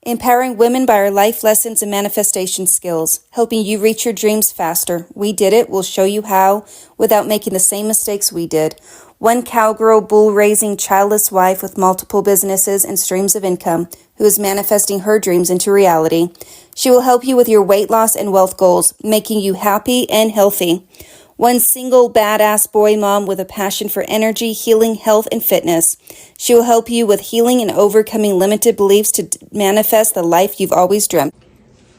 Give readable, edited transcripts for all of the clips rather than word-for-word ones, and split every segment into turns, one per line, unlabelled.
Empowering women by our life lessons and manifestation skills, helping you reach your dreams faster. We did it. We'll show you how without making the same mistakes we did. One cowgirl, bull-raising, childless wife with multiple businesses and streams of income who is manifesting her dreams into reality. She will help you with your weight loss and wealth goals, making you happy and healthy. One single badass boy mom with a passion for energy, healing, health, and fitness. She will help you with healing and overcoming limited beliefs to manifest the life you've always dreamt.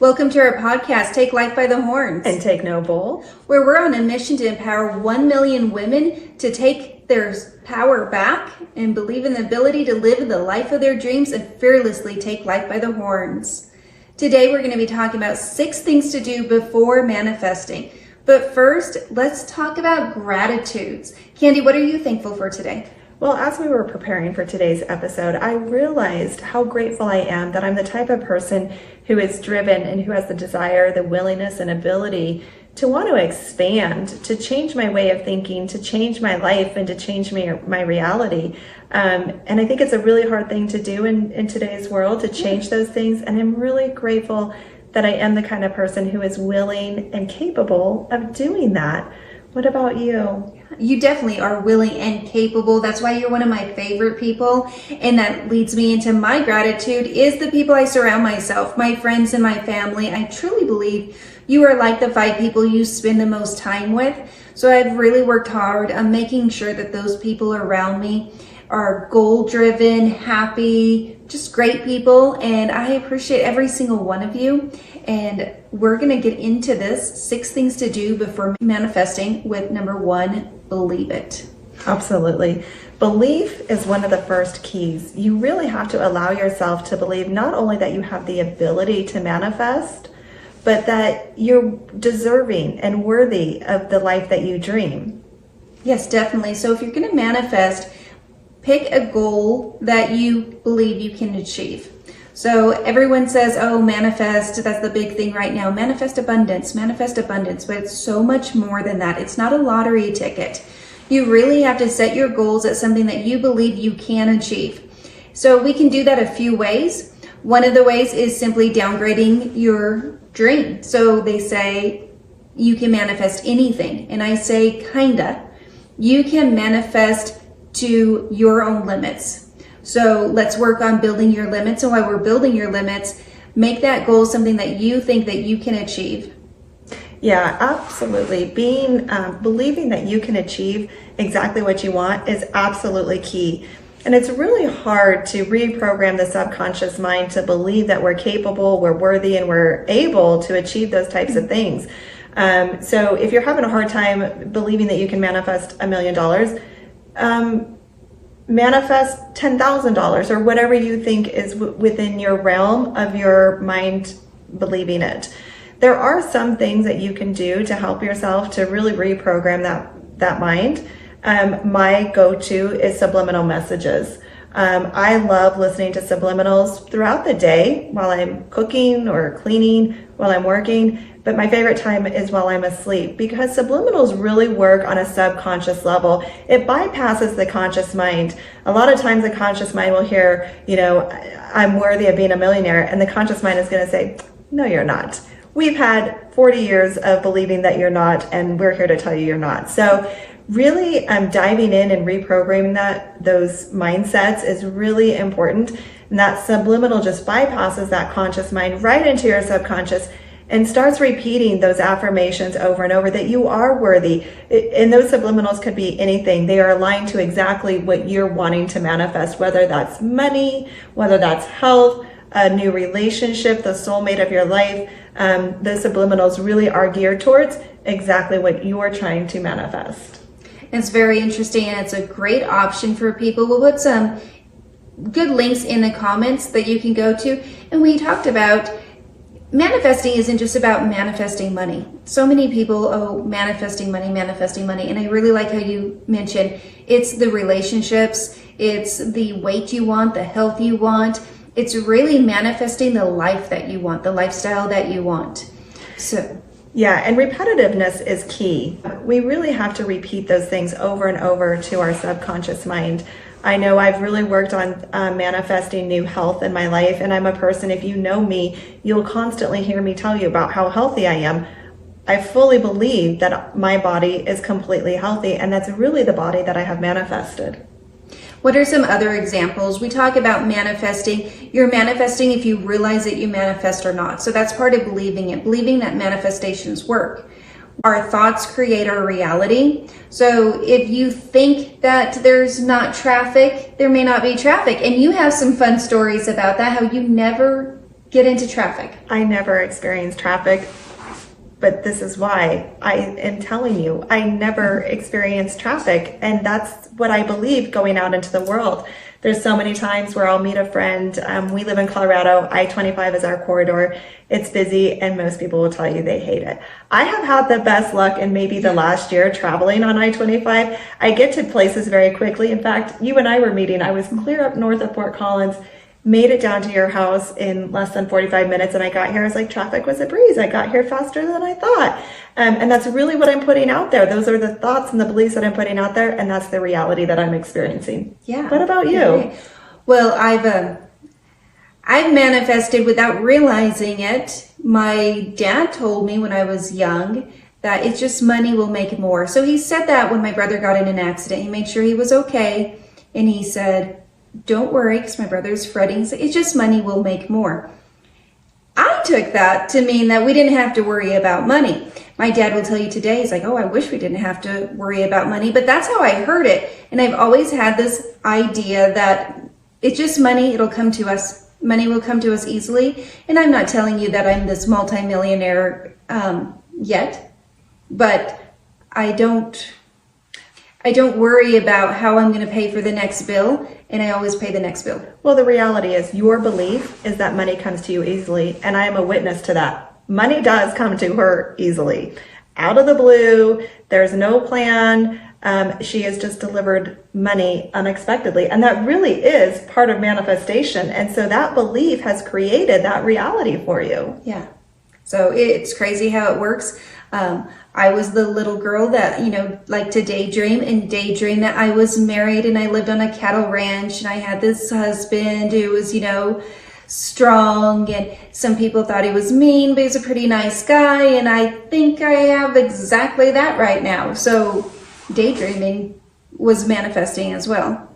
Welcome to our podcast, Take Life by the Horns.
And Take No Bull.
Where we're on a mission to empower 1 million women to take their power back and believe in the ability to live the life of their dreams and fearlessly take life by the horns. Today, we're going to be talking about 6 things to do before manifesting. But first, let's talk about gratitudes. Candi, what are you thankful for today?
Well, as we were preparing for today's episode, I realized how grateful I am that I'm the type of person who is driven and who has the desire, the willingness, and ability to want to expand, to change my way of thinking, to change my life, and to change my reality. And I think it's a really hard thing to do in today's world, to change those things. And I'm really grateful that I am the kind of person who is willing and capable of doing that. What about you?
You definitely are willing and capable. That's why you're one of my favorite people. And that leads me into my gratitude is the people I surround myself, my friends and my family. I truly believe you are like the 5 people you spend the most time with. So I've really worked hard on making sure that those people around me are goal-driven, happy, just great people, and I appreciate every single one of you. And we're going to get into this 6 things to do before manifesting with number 1, believe it.
Absolutely. Belief is one of the first keys. You really have to allow yourself to believe not only that you have the ability to manifest, but that you're deserving and worthy of the life that you dream.
Yes, definitely. So if you're going to manifest, pick a goal that you believe you can achieve. So everyone says, oh, manifest, that's the big thing right now. Manifest abundance, but it's so much more than that. It's not a lottery ticket. You really have to set your goals at something that you believe you can achieve. So we can do that a few ways. One of the ways is simply downgrading your dream. So they say you can manifest anything. And I say, kinda. You can manifest to your own limits. So let's work on building your limits. And while we're building your limits, make that goal something that you think that you can achieve.
Yeah, absolutely. Believing that you can achieve exactly what you want is absolutely key. And it's really hard to reprogram the subconscious mind to believe that we're capable, we're worthy, and we're able to achieve those types of things. So if you're having a hard time believing that you can manifest $1 million, manifest $10,000 or whatever you think is within your realm of your mind believing it. There are some things that you can do to help yourself to really reprogram that mind. My go-to is subliminal messages. I love listening to subliminals throughout the day while I'm cooking or cleaning, while I'm working. But my favorite time is while I'm asleep because subliminals really work on a subconscious level. It bypasses the conscious mind. A lot of times the conscious mind will hear, I'm worthy of being a millionaire. And the conscious mind is going to say, no, you're not. We've had 40 years of believing that you're not, and we're here to tell you you're not. So really diving in and reprogramming those mindsets is really important. And that subliminal just bypasses that conscious mind right into your subconscious and starts repeating those affirmations over and over that you are worthy. And those subliminals could be anything. They are aligned to exactly what you're wanting to manifest, whether that's money, whether that's health, a new relationship, the soulmate of your life. The subliminals really are geared towards exactly what you're trying to manifest.
It's very interesting, and it's a great option for people. We'll put some good links in the comments that you can go to. And we talked about manifesting isn't just about manifesting money. So many people, manifesting money. And I really like how you mentioned it's the relationships, it's the weight you want, the health you want. It's really manifesting the life that you want, the lifestyle that you want. So
Yeah, and repetitiveness is key. We really have to repeat those things over and over to our subconscious mind. I know I've really worked on manifesting new health in my life, and I'm a person, if you know me, you'll constantly hear me tell you about how healthy I am. I fully believe that my body is completely healthy, and that's really the body that I have manifested.
What are some other examples? We talk about manifesting. You're manifesting if you realize that you manifest or not. So that's part of believing it, believing that manifestations work. Our thoughts create our reality. So if you think that there's not traffic, there may not be traffic. And you have some fun stories about that, how you never get into traffic.
I never experience traffic. But this is why I am telling you, I never experienced traffic. And that's what I believe going out into the world. There's so many times where I'll meet a friend. We live in Colorado. I-25 is our corridor. It's busy, and most people will tell you they hate it. I have had the best luck in maybe the last year traveling on I-25. I get to places very quickly. In fact, you and I were meeting. I was clear up north of Fort Collins, made it down to your house in less than 45 minutes, and I got here, I was like, traffic was a breeze. I got here faster than I thought. And that's really what I'm putting out there. Those are the thoughts and the beliefs that I'm putting out there, and that's the reality that I'm experiencing.
Yeah.
What about you?
Okay. Well, I've manifested without realizing it. My dad told me when I was young that it's just money will make more. So he said that when my brother got in an accident. He made sure he was okay, and he said, don't worry, because my brother's fretting. So it's just money will make more. I took that to mean that we didn't have to worry about money. My dad will tell you today, he's like, oh, I wish we didn't have to worry about money. But that's how I heard it. And I've always had this idea that it's just money. It'll come to us. Money will come to us easily. And I'm not telling you that I'm this multimillionaire yet, but I don't worry about how I'm going to pay for the next bill, and I always pay the next bill.
Well, the reality is your belief is that money comes to you easily, and I am a witness to that. Money does come to her easily. Out of the blue, there's no plan. She has just delivered money unexpectedly, and that really is part of manifestation. And so that belief has created that reality for you.
Yeah. So it's crazy how it works. I was the little girl that, liked to daydream that I was married and I lived on a cattle ranch and I had this husband who was, strong, and some people thought he was mean, but he's a pretty nice guy. And I think I have exactly that right now. So daydreaming was manifesting as well.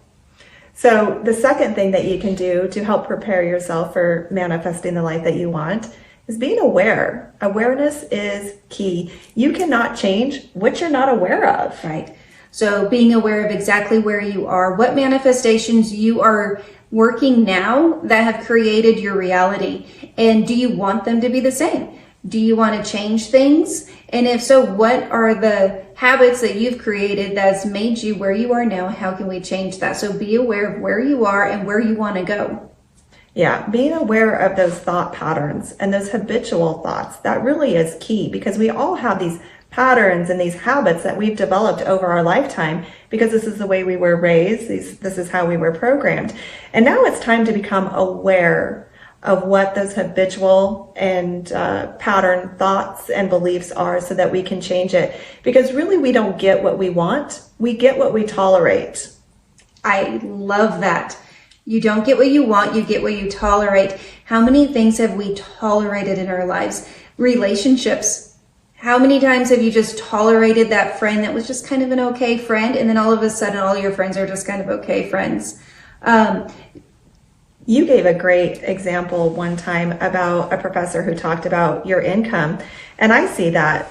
So the second thing that you can do to help prepare yourself for manifesting the life that you want is being aware. Awareness is key. You cannot change what you're not aware of.
Right. So being aware of exactly where you are, what manifestations you are working now that have created your reality, and do you want them to be the same? Do you want to change things? And if so, what are the habits that you've created that's made you where you are now? How can we change that? So be aware of where you are and where you want to go.
Yeah, being aware of those thought patterns and those habitual thoughts, that really is key, because we all have these patterns and these habits that we've developed over our lifetime because this is the way we were raised, this is how we were programmed. And now it's time to become aware of what those habitual and pattern thoughts and beliefs are so that we can change it. Because really we don't get what we want, we get what we tolerate.
I love that. You don't get what you want, you get what you tolerate. How many things have we tolerated in our lives? Relationships. How many times have you just tolerated that friend that was just kind of an okay friend, and then all of a sudden all your friends are just kind of okay friends?
You gave a great example one time about a professor who talked about your income. And I see that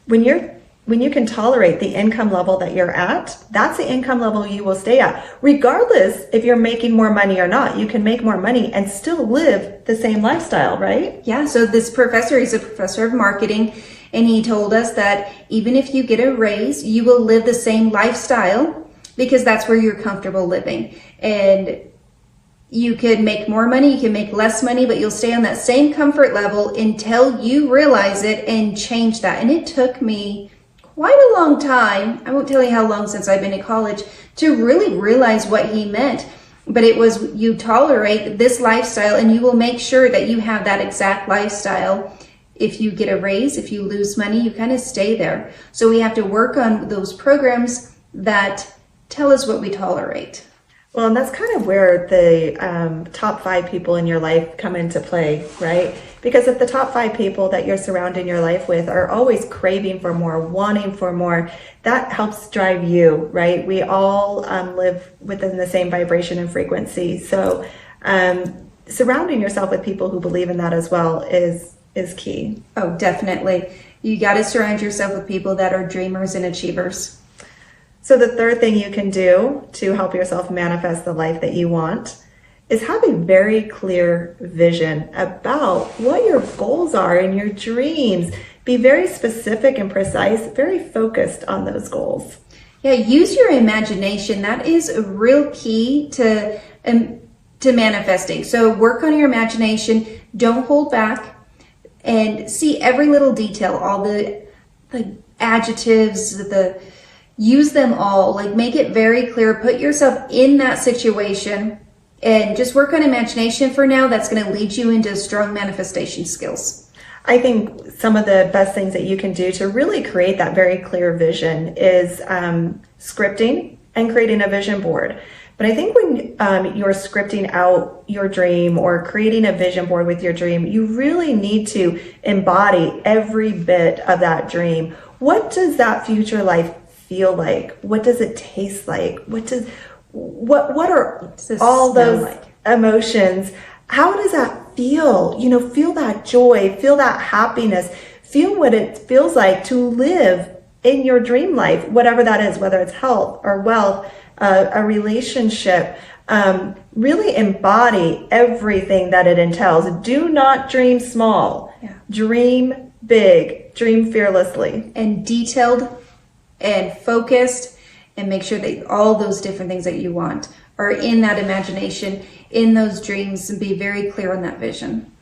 when you can tolerate the income level that you're at, that's the income level you will stay at. Regardless if you're making more money or not, you can make more money and still live the same lifestyle, right?
Yeah, so this professor, he's a professor of marketing, and he told us that even if you get a raise, you will live the same lifestyle because that's where you're comfortable living. And you could make more money, you can make less money, but you'll stay on that same comfort level until you realize it and change that. And it took me quite a long time, I won't tell you how long since I've been in college, to really realize what he meant. But it was, you tolerate this lifestyle and you will make sure that you have that exact lifestyle If you get a raise, if you lose money, you kind of stay there. So we have to work on those programs that tell us what we tolerate.
Well, and that's kind of where the top 5 people in your life come into play, right? Because if the top 5 people that you're surrounding your life with are always craving for more, wanting for more, that helps drive you, right? We all live within the same vibration and frequency. So surrounding yourself with people who believe in that as well is key.
Oh, definitely. You got to surround yourself with people that are dreamers and achievers.
So the third thing you can do to help yourself manifest the life that you want is have a very clear vision about what your goals are and your dreams. Be very specific and precise, very focused on those goals.
Yeah, use your imagination. That is a real key to manifesting. So work on your imagination. Don't hold back and see every little detail, all the adjectives, use them all, like make it very clear, put yourself in that situation and just work on imagination for now. That's going to lead you into strong manifestation skills.
I think some of the best things that you can do to really create that very clear vision is scripting and creating a vision board. But I think when you're scripting out your dream or creating a vision board with your dream, you really need to embody every bit of that dream. What does that future life feel like? What does it taste like? What are all those emotions? How does that feel? Feel that joy, feel that happiness, feel what it feels like to live in your dream life, whatever that is, whether it's health or wealth, a relationship. Really embody everything that it entails. Do not dream small. Yeah. Dream big. Dream fearlessly.
And detailed and focused, and make sure that all those different things that you want are in that imagination, in those dreams, and be very clear on that vision.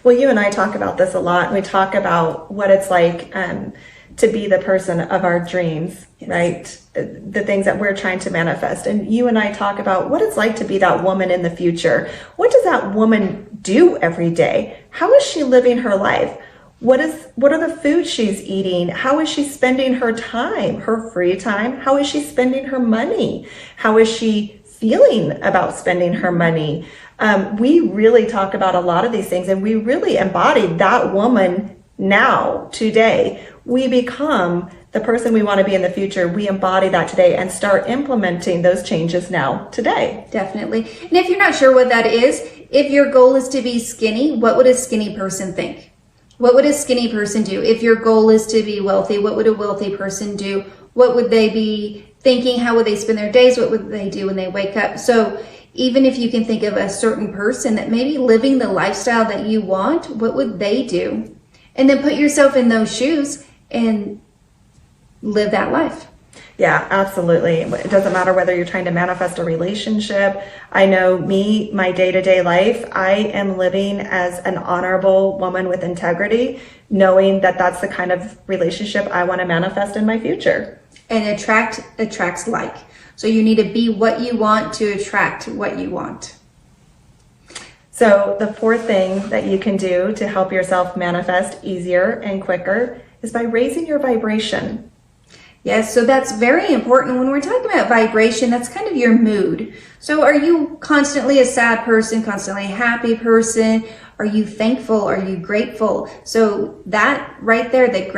Well, you and I talk about this a lot. We talk about what it's like to be the person of our dreams, yes. Right? The things that we're trying to manifest. And you and I talk about what it's like to be that woman in the future. What does that woman do every day? How is she living her life? What are the foods she's eating? How is she spending her time, her free time? How is she spending her money? How is she feeling about spending her money? We really talk about a lot of these things, and we really embody that woman now, today. We become the person we want to be in the future. We embody that today and start implementing those changes now, today.
Definitely. And if you're not sure what that is, if your goal is to be skinny, what would a skinny person think? What would a skinny person do? If your goal is to be wealthy, what would a wealthy person do? What would they be thinking? How would they spend their days? What would they do when they wake up? So even if you can think of a certain person that may be living the lifestyle that you want, what would they do? And then put yourself in those shoes and live that life.
Yeah, absolutely. It doesn't matter whether you're trying to manifest a relationship. I know my day-to-day life, I am living as an honorable woman with integrity, knowing that that's the kind of relationship I want to manifest in my future.
And attracts like. So you need to be what you want to attract what you want.
So the fourth thing that you can do to help yourself manifest easier and quicker is by raising your vibration.
Yes, so that's very important. When we're talking about vibration, that's kind of your mood. So are you constantly a sad person, constantly a happy person? Are you thankful? Are you grateful? So that right there, the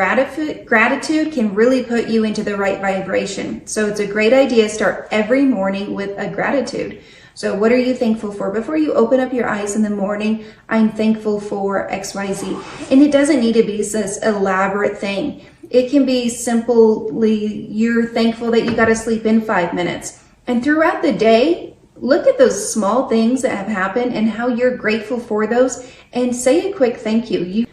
gratitude can really put you into the right vibration. So it's a great idea to start every morning with a gratitude. So what are you thankful for? Before you open up your eyes in the morning, I'm thankful for XYZ. And it doesn't need to be this elaborate thing. It can be simply you're thankful that you got to sleep in 5 minutes. And throughout the day, look at those small things that have happened and how you're grateful for those, and say a quick thank you.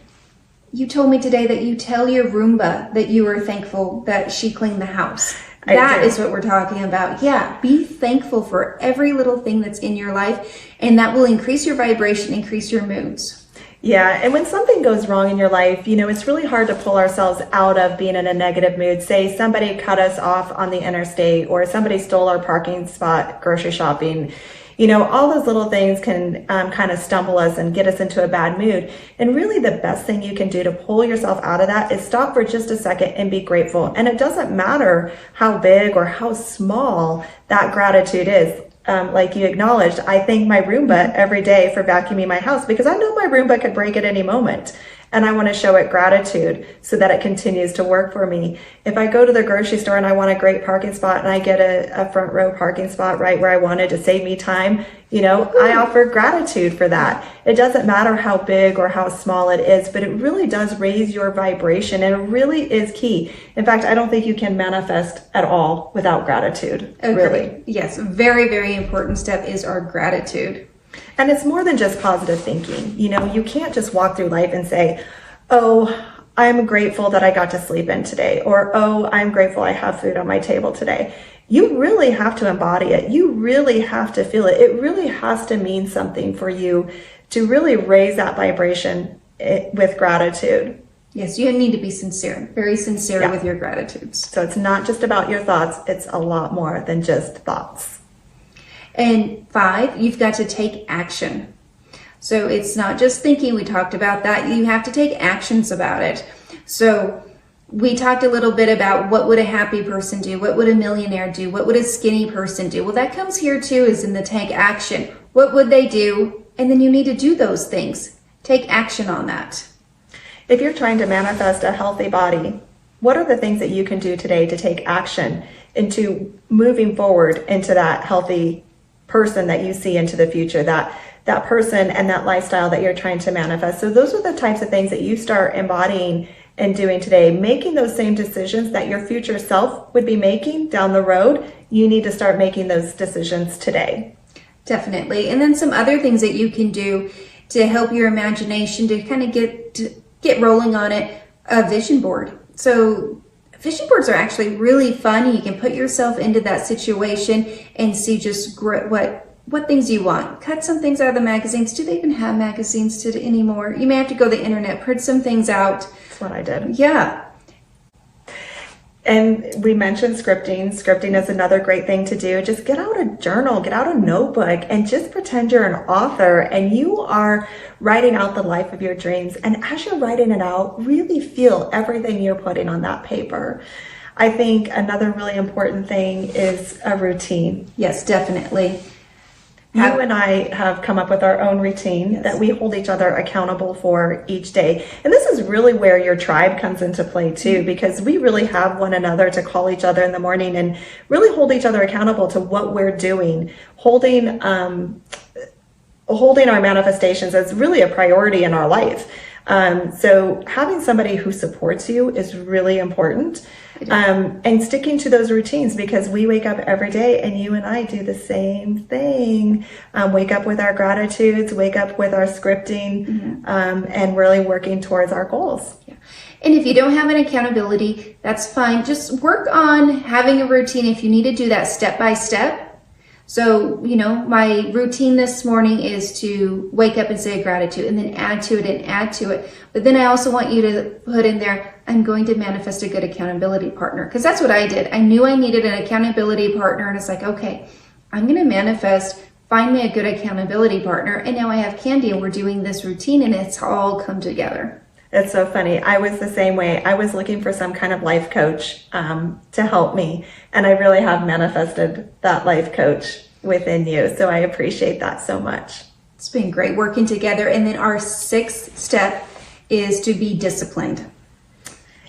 You told me today that you tell your Roomba that you are thankful that she cleaned the house. That is what we're talking about. Yeah, be thankful for every little thing that's in your life, and that will increase your vibration, increase your moods.
Yeah, and when something goes wrong in your life, it's really hard to pull ourselves out of being in a negative mood. Say somebody cut us off on the interstate, or somebody stole our parking spot grocery shopping. All those little things can kind of stumble us and get us into a bad mood. And really the best thing you can do to pull yourself out of that is stop for just a second and be grateful. And it doesn't matter how big or how small that gratitude is. Like you acknowledged, I thank my Roomba every day for vacuuming my house because I know my Roomba could break at any moment. And I want to show it gratitude so that it continues to work for me. If I go to the grocery store and I want a great parking spot and I get a front row parking spot right where I wanted to save me time, I offer gratitude for that. It doesn't matter how big or how small it is, but it really does raise your vibration, and it really is key. In fact, I don't think you can manifest at all without gratitude.
Okay.
Really.
Yes, very, very important step is our gratitude.
And it's more than just positive thinking. You can't just walk through life and say, oh, I'm grateful that I got to sleep in today, or, oh, I'm grateful I have food on my table today. You really have to embody it. You really have to feel it. It really has to mean something for you to really raise that vibration with gratitude.
Yes, you need to be sincere, very sincere with your gratitudes.
So it's not just about your thoughts. It's a lot more than just thoughts.
And 5, you've got to take action. So it's not just thinking. We talked about that. You have to take actions about it. So we talked a little bit about what would a happy person do? What would a millionaire do? What would a skinny person do? Well, that comes here too, is in the take action. What would they do? And then you need to do those things. Take action on that.
If you're trying to manifest a healthy body, what are the things that you can do today to take action into moving forward into that healthy person that you see into the future, that person and that lifestyle that you're trying to manifest? So those are the types of things that you start embodying and doing today, making those same decisions that your future self would be making down the road. You need to start making those decisions today.
Definitely. And then some other things that you can do to help your imagination to kind of get rolling on it, a vision board. So vision boards are actually really fun. You can put yourself into that situation and see just what things you want. Cut some things out of the magazines. Do they even have magazines anymore? You may have to go to the internet, print some things out.
That's what I did.
Yeah.
And we mentioned scripting. Scripting is another great thing to do. Just get out a journal, get out a notebook, and just pretend you're an author and you are writing out the life of your dreams. And as you're writing it out, really feel everything you're putting on that paper. I think another really important thing is a routine.
Yes, definitely.
You and I have come up with our own routine that we hold each other accountable for each day. And this is really where your tribe comes into play too, because we really have one another to call each other in the morning and really hold each other accountable to what we're doing. Holding our manifestations as really a priority in our life. So having somebody who supports you is really important. And sticking to those routines, because we wake up every day and you and I do the same thing. Wake up with our gratitudes, wake up with our scripting, and really working towards our goals.
Yeah. And if you don't have an accountability, that's fine. Just work on having a routine if you need to do that step by step. So, my routine this morning is to wake up and say gratitude and then add to it and add to it. But then I also want you to put in there, I'm going to manifest a good accountability partner. Because that's what I did. I knew I needed an accountability partner. And it's like, okay, I'm going to manifest, find me a good accountability partner. And now I have Candi and we're doing this routine and it's all come together.
It's so funny. I was the same way. I was looking for some kind of life coach to help me. And I really have manifested that life coach within you. So I appreciate that so much.
It's been great working together. And then our 6th step is to be disciplined.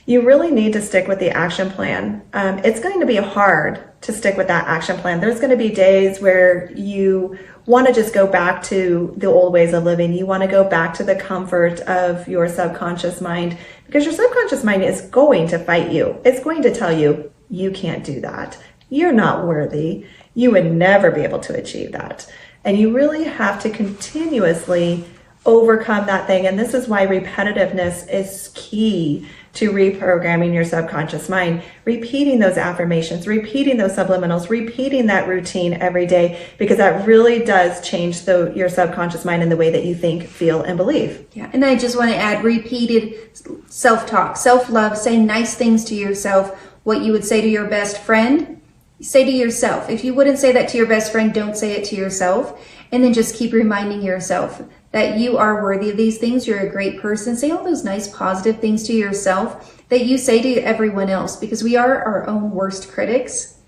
You really need to stick with the action plan. It's going to be hard to stick with that action plan. There's going to be days where you want to just go back to the old ways of living. You want to go back to the comfort of your subconscious mind, because your subconscious mind is going to fight you. It's going to tell you, you can't do that. You're not worthy. You would never be able to achieve that. And you really have to continuously overcome that thing. And this is why repetitiveness is key to reprogramming your subconscious mind. Repeating those affirmations, repeating those subliminals, repeating that routine every day, because that really does change your subconscious mind in the way that you think, feel, and believe.
Yeah, and I just want to add repeated self-talk, self-love, say nice things to yourself. What you would say to your best friend, say to yourself. If you wouldn't say that to your best friend, don't say it to yourself. And then just keep reminding yourself that you are worthy of these things. You're a great person. Say all those nice positive things to yourself that you say to everyone else, because we are our own worst critics.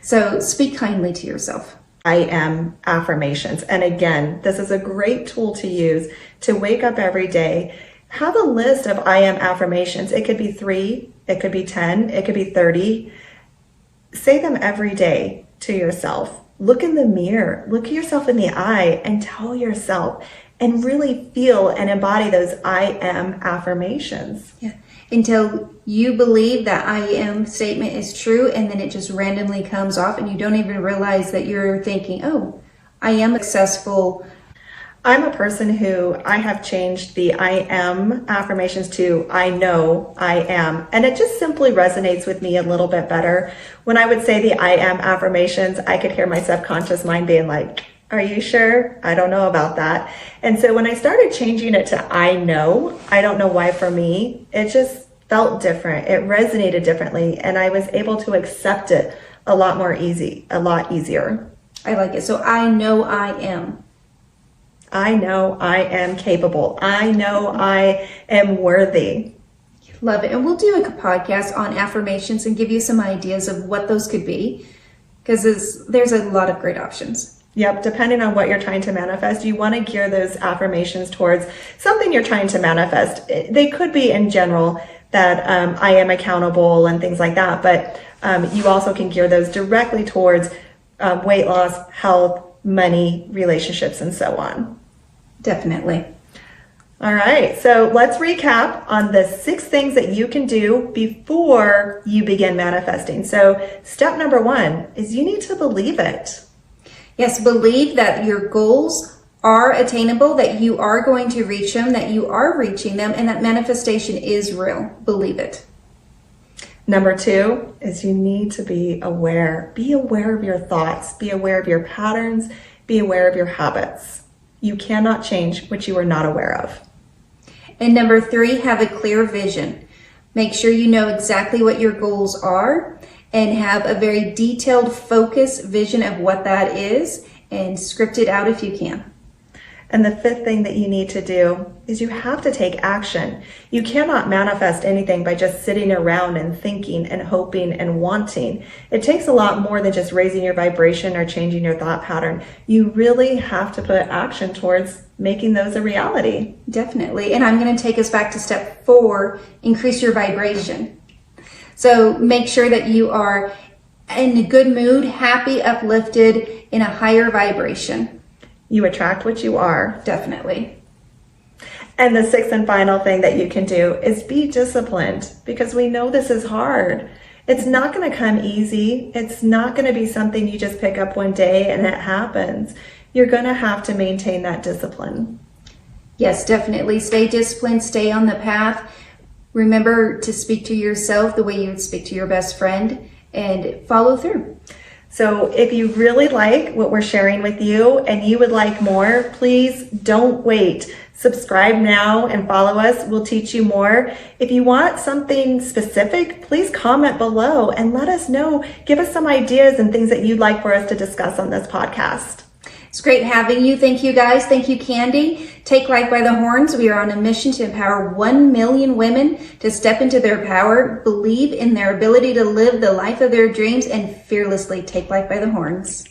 So speak kindly to yourself.
I am affirmations. And again, this is a great tool to use to wake up every day. Have a list of I am affirmations. It could be 3, it could be 10, it could be 30. Say them every day to yourself. Look in the mirror, look at yourself in the eye and tell yourself and really feel and embody those I am affirmations.
Yeah. Until you believe that I am statement is true, and then it just randomly comes off and you don't even realize that you're thinking, oh, I am successful.
I'm a person who I have changed the I am affirmations to I know I am. And it just simply resonates with me a little bit better. When I would say the I am affirmations, I could hear my subconscious mind being like, are you sure? I don't know about that. And so when I started changing it to I know, I don't know why for me, it just felt different. It resonated differently. And I was able to accept it a lot easier.
I like it. So I know I am.
I know I am capable. I know I am worthy.
Love it. And we'll do a podcast on affirmations and give you some ideas of what those could be, because there's a lot of great options.
Yep, depending on what you're trying to manifest, you want to gear those affirmations towards something you're trying to manifest. They could be in general that I am accountable and things like that, but you also can gear those directly towards weight loss, health, money, relationships, and so on.
Definitely.
All right, so let's recap on the 6 things that you can do before you begin manifesting. So step number 1 is you need to believe it.
Yes, believe that your goals are attainable, that you are going to reach them, that you are reaching them, and that manifestation is real. Believe it.
Number 2 is you need to be aware. Be aware of your thoughts. Be aware of your patterns. Be aware of your habits. You cannot change what you are not aware of.
And number 3, have a clear vision. Make sure you know exactly what your goals are and have a very detailed, focused vision of what that is, and script it out if you can.
And the 5th thing that you need to do is you have to take action. You cannot manifest anything by just sitting around and thinking and hoping and wanting. It takes a lot more than just raising your vibration or changing your thought pattern. You really have to put action towards making those a reality.
Definitely. And I'm going to take us back to step 4, increase your vibration. So make sure that you are in a good mood, happy, uplifted, in a higher vibration.
You attract what you are.
Definitely.
And the 6th and final thing that you can do is be disciplined, because we know this is hard. It's not going to come easy. It's not going to be something you just pick up one day and it happens. You're going to have to maintain that discipline.
Yes, definitely. Stay disciplined, stay on the path. Remember to speak to yourself the way you would speak to your best friend, and follow through.
So if you really like what we're sharing with you and you would like more, please don't wait. Subscribe now and follow us. We'll teach you more. If you want something specific, please comment below and let us know. Give us some ideas and things that you'd like for us to discuss on this podcast.
It's great having you. Thank you, guys. Thank you, Candi. Take Life by the Horns. We are on a mission to empower 1 million women to step into their power, believe in their ability to live the life of their dreams, and fearlessly take life by the horns.